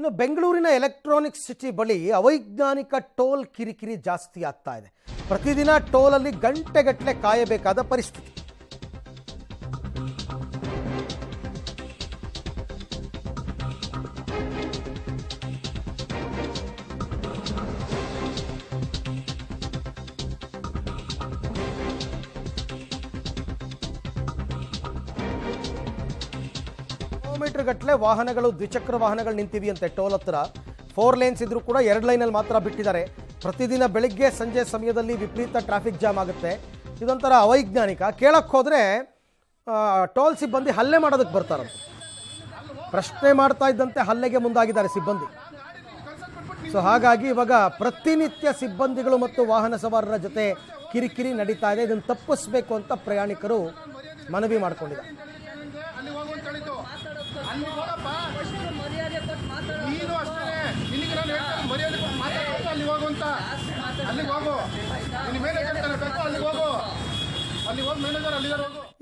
ಇನ್ನು ಬೆಂಗಳೂರಿನ electronic city ಬಳಿ ಅವೈಜ್ಞಾನಿಕ ಟೋಲ್ ಕಿರಿಕಿರಿ ಜಾಸ್ತಿ ಆಗ್ತಾ ಇದೆ. ಪ್ರತಿದಿನ ಟೋಲಲ್ಲಿ ಗಂಟೆಗಟ್ಟಲೆ ಕಾಯಬೇಕಾದ ಪರಿಸ್ಥಿತಿ. ಕಿಲೋಮೀಟರ್ ಗಟ್ಟಲೆ ವಾಹನಗಳು, ದ್ವಿಚಕ್ರ ವಾಹನಗಳು ನಿಂತಿವೆಯಂತೆ ಟೋಲ್ ಹತ್ರ. 4 ಲೇನ್ಸ್ ಇದ್ರೂ ಕೂಡ 2 ಲೈನಲ್ಲಿ ಮಾತ್ರ ಬಿಟ್ಟಿದ್ದಾರೆ. ಪ್ರತಿದಿನ ಬೆಳಿಗ್ಗೆ ಸಂಜೆ ಸಮಯದಲ್ಲಿ ವಿಪರೀತ ಟ್ರಾಫಿಕ್ ಜಾಮ್ ಆಗುತ್ತೆ. ಇದೊಂಥರ ಅವೈಜ್ಞಾನಿಕ. ಕೇಳಕ್ಕೆ ಹೋದರೆ ಟೋಲ್ ಸಿಬ್ಬಂದಿ ಹಲ್ಲೆ ಮಾಡೋದಕ್ಕೆ ಬರ್ತಾರಂತೆ. ಪ್ರಶ್ನೆ ಮಾಡ್ತಾ ಇದ್ದಂತೆ ಹಲ್ಲೆಗೆ ಮುಂದಾಗಿದ್ದಾರೆ ಸಿಬ್ಬಂದಿ. ಸೊ ಹಾಗಾಗಿ ಇವಾಗ ಪ್ರತಿನಿತ್ಯ ಸಿಬ್ಬಂದಿಗಳು ಮತ್ತು ವಾಹನ ಸವಾರರ ಜೊತೆ ಕಿರಿಕಿರಿ ನಡೀತಾ ಇದೆ. ಇದನ್ನು ತಪ್ಪಿಸಬೇಕು ಅಂತ ಪ್ರಯಾಣಿಕರು ಮನವಿ ಮಾಡಿಕೊಂಡಿದ್ದಾರೆ.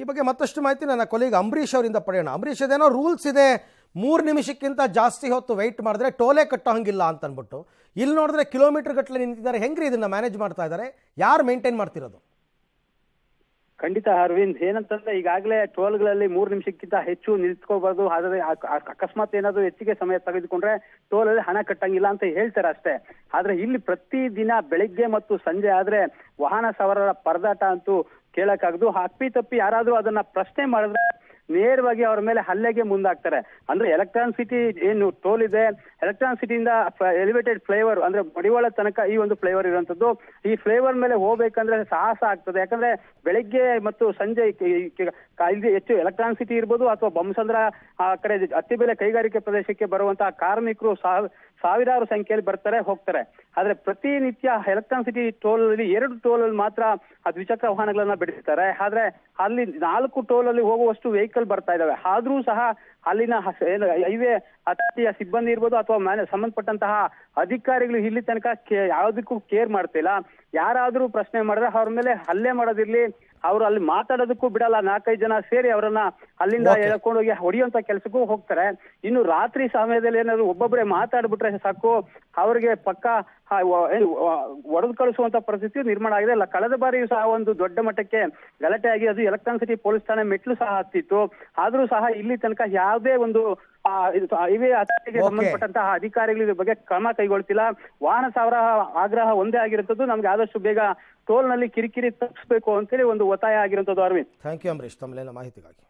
ಈ ಬಗ್ಗೆ ಮತ್ತಷ್ಟು ಮಾಹಿತಿ ನನ್ನ ಕೊಲೀಗ್ ಅಂಬರೀಶ್ ಅವರಿಂದ ಪಡೆಯೋಣ. ಅಂಬರೀಶ್, ಇದೇನೋ ರೂಲ್ಸ್ ಇದೆ, 3 ನಿಮಿಷಕ್ಕಿಂತ ಜಾಸ್ತಿ ಹೊತ್ತು ವೆಯ್ಟ್ ಮಾಡಿದ್ರೆ ಟೋಲೇ ಕಟ್ಟೋ ಹಂಗಿಲ್ಲ ಅಂತ ಅಂದ್ಬಿಟ್ಟು, ಇಲ್ಲಿ ನೋಡಿದ್ರೆ ಕಿಲೋಮೀಟರ್ ಗಟ್ಟಲೆ ನಿಂತಿದ್ದಾರೆ. ಹೆಂಗ್ರಿ ಇದನ್ನ ಮ್ಯಾನೇಜ್ ಮಾಡ್ತಾ ಇದ್ದಾರೆ? ಯಾರು ಮೇಂಟೈನ್ ಮಾಡ್ತಿರೋದು? ಖಂಡಿತ ಅರವಿಂದ್, ಏನಂತಂದ್ರೆ ಈಗಾಗಲೇ ಟೋಲ್ಗಳಲ್ಲಿ 3 ನಿಮಿಷಕ್ಕಿಂತ ಹೆಚ್ಚು ನಿಲ್ತ್ಕೋಬಾರ್ದು. ಆದ್ರೆ ಅಕಸ್ಮಾತ್ ಏನಾದ್ರು ಹೆಚ್ಚಿಗೆ ಸಮಯ ತೆಗೆದುಕೊಂಡ್ರೆ ಟೋಲ್ ಅಲ್ಲಿ ಹಣ ಕಟ್ಟಂಗಿಲ್ಲ ಅಂತ ಹೇಳ್ತಾರೆ ಅಷ್ಟೇ. ಆದ್ರೆ ಇಲ್ಲಿ ಪ್ರತಿ ದಿನ ಬೆಳಿಗ್ಗೆ ಮತ್ತು ಸಂಜೆ ಆದ್ರೆ ವಾಹನ ಸವಾರರ ಪರದಾಟ ಅಂತೂ ಕೇಳಕ್ಕಾಗದು. ಅಪ್ಪಿ ಯಾರಾದ್ರೂ ಅದನ್ನ ಪ್ರಶ್ನೆ ಮಾಡಿದ್ರೆ ನೇರವಾಗಿ ಅವರ ಮೇಲೆ ಹಲ್ಲೆಗೆ ಮುಂದಾಗ್ತಾರೆ. ಅಂದ್ರೆ ಎಲೆಕ್ಟ್ರಾನಿಕ್ ಸಿಟಿ ಏನು ಟೋಲ್ ಇದೆ, ಎಲೆಕ್ಟ್ರಾನಿಕ್ ಸಿಟಿಯಿಂದ ಎಲಿವೇಟೆಡ್ ಫ್ಲೈಓವರ್ ಅಂದ್ರೆ ಮಡಿವಾಳ ತನಕ ಈ ಒಂದು ಫ್ಲೈಓವರ್ ಇರುವಂತದ್ದು. ಈ ಫ್ಲೈಓವರ್ ಮೇಲೆ ಹೋಗ್ಬೇಕಂದ್ರೆ ಸಾಹಸ ಆಗ್ತದೆ. ಯಾಕಂದ್ರೆ ಬೆಳಿಗ್ಗೆ ಮತ್ತು ಸಂಜೆ ಇಲ್ಲಿ ಹೆಚ್ಚು ಎಲೆಕ್ಟ್ರಾನಿಕ್ ಸಿಟಿ ಇರ್ಬೋದು ಅಥವಾ ಬೊಮ್ಮಸಂದ್ರ ಆ ಕಡೆ ಅತ್ತಿಬೆಲೆ ಕೈಗಾರಿಕೆ ಪ್ರದೇಶಕ್ಕೆ ಬರುವಂತಹ ಕಾರ್ಮಿಕರು ಸಾವಿರಾರು ಸಂಖ್ಯೆಯಲ್ಲಿ ಬರ್ತಾರೆ ಹೋಗ್ತಾರೆ. ಆದ್ರೆ ಪ್ರತಿನಿತ್ಯ ಎಲೆಕ್ಟ್ರಾನಿಕ್ ಸಿಟಿ ಟೋಲ್ ಅಲ್ಲಿ 2 ಟೋಲ್ ಅಲ್ಲಿ ಮಾತ್ರ ದ್ವಿಚಕ್ರ ವಾಹನಗಳನ್ನ ಬಿಡಿಸ್ತಾರೆ. ಆದ್ರೆ ಅಲ್ಲಿ 4 ಟೋಲ್ ಅಲ್ಲಿ ಹೋಗುವಷ್ಟು ವೆಹಿಕಲ್ ಬರ್ತಾ ಇದಾವೆ. ಆದ್ರೂ ಸಹ ಅಲ್ಲಿನ ಹೈವೇ ಅಥಾರಿಟಿಯ ಸಿಬ್ಬಂದಿ ಇರ್ಬೋದು ಅಥವಾ ಸಂಬಂಧಪಟ್ಟಂತಹ ಅಧಿಕಾರಿಗಳು ಇಲ್ಲಿ ತನಕ ಯಾವುದಕ್ಕೂ ಕೇರ್ ಮಾಡ್ತಿಲ್ಲ. ಯಾರಾದ್ರೂ ಪ್ರಶ್ನೆ ಮಾಡಿದ್ರೆ ಅವ್ರ ಮೇಲೆ ಹಲ್ಲೆ ಮಾಡೋದಿರ್ಲಿ, ಅವರು ಅಲ್ಲಿ ಮಾತಾಡೋದಕ್ಕೂ ಬಿಡಲ್ಲ. 4-5 ಜನ ಸೇರಿ ಅವರನ್ನ ಅಲ್ಲಿಂದ ಎಳ್ಕೊಂಡೋಗಿ ಹೊಡೆಯುವಂತ ಕೆಲಸಕ್ಕೂ ಹೋಗ್ತಾರೆ. ಇನ್ನು ರಾತ್ರಿ ಸಮಯದಲ್ಲಿ ಏನಾದ್ರು ಒಬ್ಬೊಬ್ಬರೇ ಮಾತಾಡ್ಬಿಟ್ರೆ ಸಾಕು, ಅವ್ರಿಗೆ ಪಕ್ಕ ಒಡೆದು ಕಳಿಸುವಂತ ಪರಿಸ್ಥಿತಿ ನಿರ್ಮಾಣ ಆಗಿದೆ. ಕಳೆದ ಬಾರಿಯೂ ಸಹ ಒಂದು ದೊಡ್ಡ ಮಟ್ಟಕ್ಕೆ ಗಲಾಟೆ ಆಗಿ ಅದು ಎಲೆಕ್ಟ್ರಾನಿಕ್ ಸಿಟಿ ಪೊಲೀಸ್ ಠಾಣೆ ಮೆಟ್ಲು ಸಹ ಹತ್ತಿತ್ತು. ಆದ್ರೂ ಸಹ ಇಲ್ಲಿ ತನಕ ಯಾವುದೇ ಒಂದು ಹೈವೇ ಅಥಾರಿಟಿಗೆ ಸಂಬಂಧಪಟ್ಟಂತಹ ಅಧಿಕಾರಿಗಳು ಇದ್ರ ಬಗ್ಗೆ ಕ್ರಮ ಕೈಗೊಳ್ತಿಲ್ಲ. ವಾಹನ ಸವಾರ ಆಗ್ರಹ ಒಂದೇ ಆಗಿರುತ್ತದೆ, ನಮ್ಗೆ ಆದಷ್ಟು ಬೇಗ ಟೋಲ್ ನಲ್ಲಿ ಕಿರಿಕಿರಿ ತಪ್ಪಿಸಬೇಕು ಅಂತೇಳಿ ಒಂದು ಒತ್ತಾಯ ಆಗಿರುವಂತದ್ದು. ಅರವಿಂದ್, ಥ್ಯಾಂಕ್ ಯು ಅಂಬರೀಶ್, ತಮ್ಮ ಮಾಹಿತಿಗಾಗಿ.